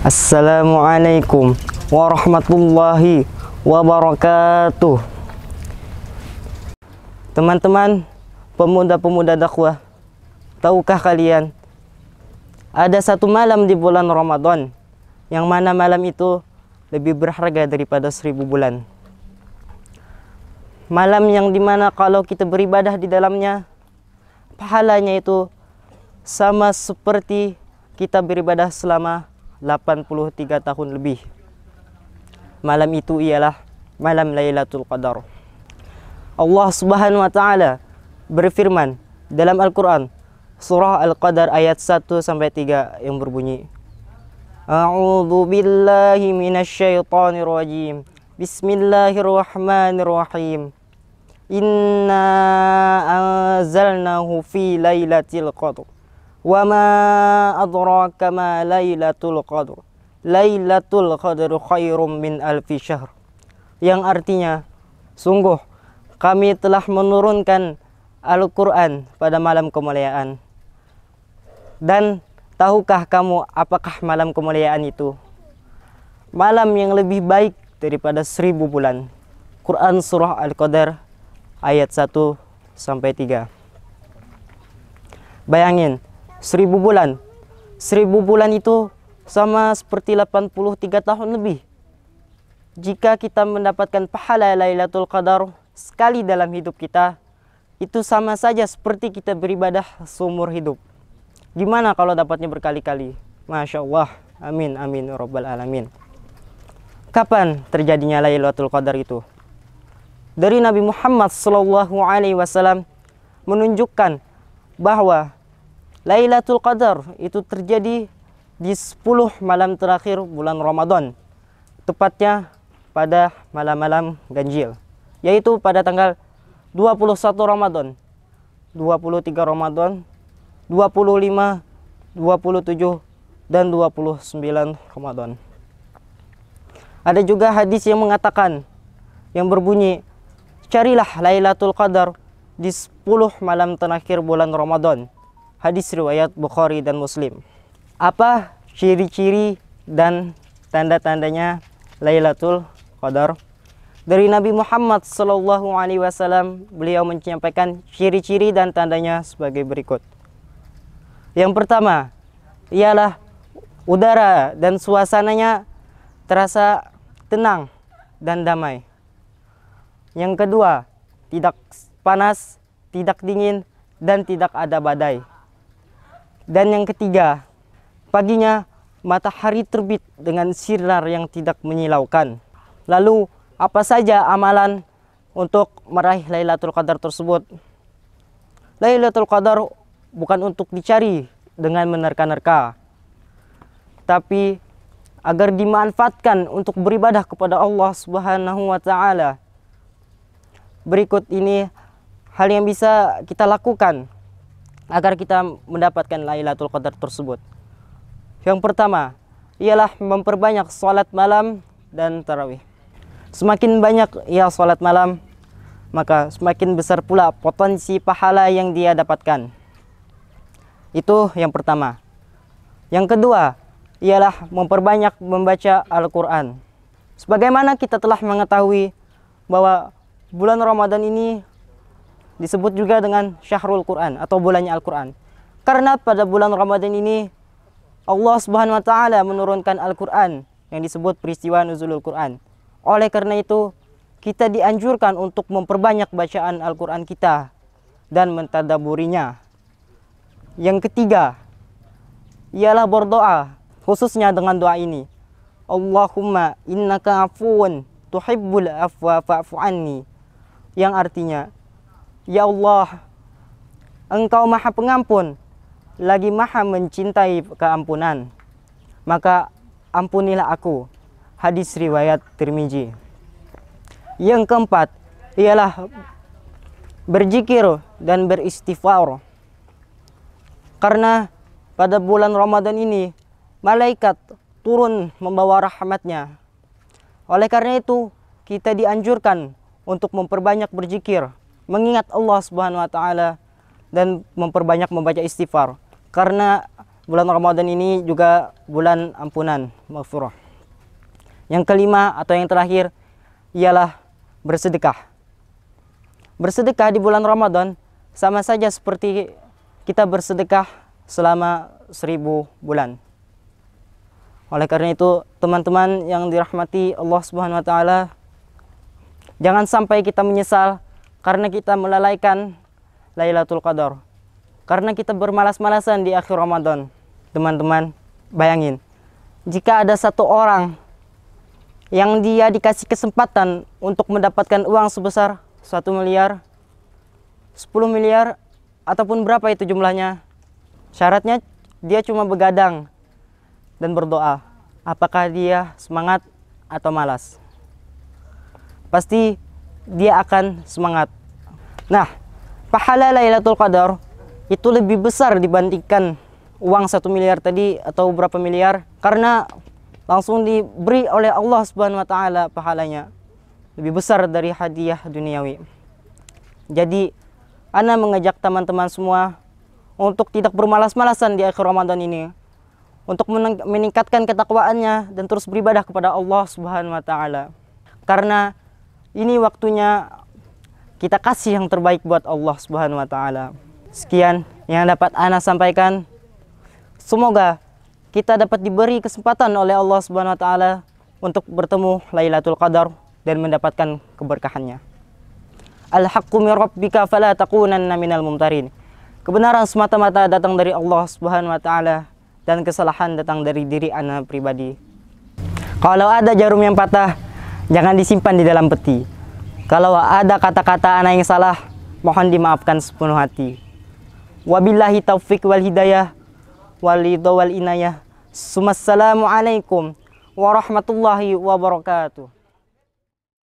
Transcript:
Assalamualaikum warahmatullahi wabarakatuh. Teman-teman pemuda-pemuda dakwah, tahukah kalian ada satu malam di bulan Ramadan yang mana malam itu lebih berharga daripada 1000 bulan. Malam yang dimana kalau kita beribadah di dalamnya, pahalanya itu sama seperti kita beribadah selama 83 tahun lebih. Malam itu ialah malam Lailatul Qadar. Allah Subhanahu wa taala berfirman dalam Al-Qur'an surah Al-Qadar ayat 1 sampai 3 yang berbunyi, A'udzu billahi minasyaitonir rajim. Bismillahirrahmanirrahim. Inna anzalnahu fi lailatul qadr. Wa ma adraka ma lailatul qadr. Lailatul qadr khairum min alfi syahr. Yang artinya, sungguh kami telah menurunkan Al-Quran pada malam kemuliaan. Dan tahukah kamu apakah malam kemuliaan itu? Malam yang lebih baik daripada 1000 bulan. Quran surah Al-Qadar ayat 1 sampai 3. Bayangin, 1000 bulan. 1000 bulan itu sama seperti 83 tahun lebih. Jika kita mendapatkan pahala Lailatul Qadar sekali dalam hidup kita, itu sama saja seperti kita beribadah seumur hidup. Gimana kalau dapatnya berkali-kali? Masya Allah. Amin, amin, ya rabbal alamin. Kapan terjadinya Lailatul Qadar itu? Dari Nabi Muhammad SAW menunjukkan bahwa Lailatul Qadar itu terjadi di 10 malam terakhir bulan Ramadan, tepatnya pada malam-malam ganjil, yaitu pada tanggal 21 Ramadan, 23 Ramadan, 25, 27, dan 29 Ramadan. Ada juga hadis yang mengatakan, yang berbunyi, carilah Lailatul Qadar di 10 malam terakhir bulan Ramadan. Hadis riwayat Bukhari dan Muslim. Apa ciri-ciri dan tanda-tandanya Lailatul Qadar? Dari Nabi Muhammad SAW, beliau menyampaikan ciri-ciri dan tandanya sebagai berikut. Yang pertama, ialah udara dan suasananya terasa tenang dan damai. Yang kedua, tidak panas, tidak dingin, dan tidak ada badai. Dan yang ketiga, paginya matahari terbit dengan sinar yang tidak menyilaukan. Lalu, apa saja amalan untuk meraih Lailatul Qadar tersebut? Lailatul Qadar bukan untuk dicari dengan menerka-nerka, tapi agar dimanfaatkan untuk beribadah kepada Allah Subhanahu wa taala. Berikut ini hal yang bisa kita lakukan agar kita mendapatkan Lailatul Qadar tersebut. Yang pertama ialah memperbanyak salat malam dan tarawih. Semakin banyak ia salat malam, maka semakin besar pula potensi pahala yang dia dapatkan. Itu yang pertama. Yang kedua ialah memperbanyak membaca Al-Quran. Sebagaimana kita telah mengetahui bahwa bulan Ramadan ini disebut juga dengan Syahrul Quran atau bulannya Al-Quran. Karena pada bulan Ramadan ini Allah Subhanahu wa taala menurunkan Al-Quran yang disebut peristiwa nuzulul Quran. Oleh karena itu, kita dianjurkan untuk memperbanyak bacaan Al-Quran kita dan mentadaburinya. Yang ketiga ialah berdoa, khususnya dengan doa ini. Allahumma innaka afuun tuhibbul afwa fa'fu anni. Yang artinya, ya Allah, Engkau maha pengampun, lagi maha mencintai keampunan, maka ampunilah aku. Hadis riwayat Tirmizi. Yang keempat ialah berzikir dan beristighfar. Karena pada bulan Ramadan ini malaikat turun membawa rahmatnya. Oleh karena itu kita dianjurkan untuk memperbanyak berzikir, mengingat Allah Subhanahu wa taala, dan memperbanyak membaca istighfar. Karena bulan Ramadan ini juga bulan ampunan, maghfirah. Yang kelima atau yang terakhir ialah bersedekah. Bersedekah di bulan Ramadan sama saja seperti kita bersedekah selama 1000 bulan. Oleh karena itu, teman-teman yang dirahmati Allah Subhanahu wa taala, jangan sampai kita menyesal karena kita melalaikan Lailatul Qadar. Karena kita bermalas-malasan di akhir Ramadan. Teman-teman, bayangin, jika ada satu orang yang dia dikasih kesempatan untuk mendapatkan uang sebesar 1 miliar, 10 miliar, ataupun berapa itu jumlahnya, syaratnya dia cuma begadang dan berdoa. Apakah dia semangat atau malas? Pasti dia akan semangat. Nah, pahala Lailatul Qadar itu lebih besar dibandingkan uang 1 miliar tadi atau berapa miliar, karena langsung diberi oleh Allah Subhanahu wa taala pahalanya lebih besar dari hadiah duniawi. Jadi ana mengajak teman-teman semua untuk tidak bermalas-malasan di akhir Ramadan ini, untuk meningkatkan ketakwaannya dan terus beribadah kepada Allah Subhanahu wa taala. Karena ini waktunya kita kasih yang terbaik buat Allah Subhanahu wa taala. Sekian yang dapat ana sampaikan. Semoga kita dapat diberi kesempatan oleh Allah Subhanahu wa taala untuk bertemu Lailatul Qadar dan mendapatkan keberkahannya. Al-haqqu min rabbika fala takunanna minal mumtarin. Kebenaran semata-mata datang dari Allah Subhanahu wa taala dan kesalahan datang dari diri ana pribadi. Kalau ada jarum yang patah, jangan disimpan di dalam peti. Kalau ada kata-kata ana yang salah, mohon dimaafkan sepenuh hati. Wabillahi taufik wal hidayah wal ridha wal inayah. Assalamualaikum warahmatullahi wabarakatuh.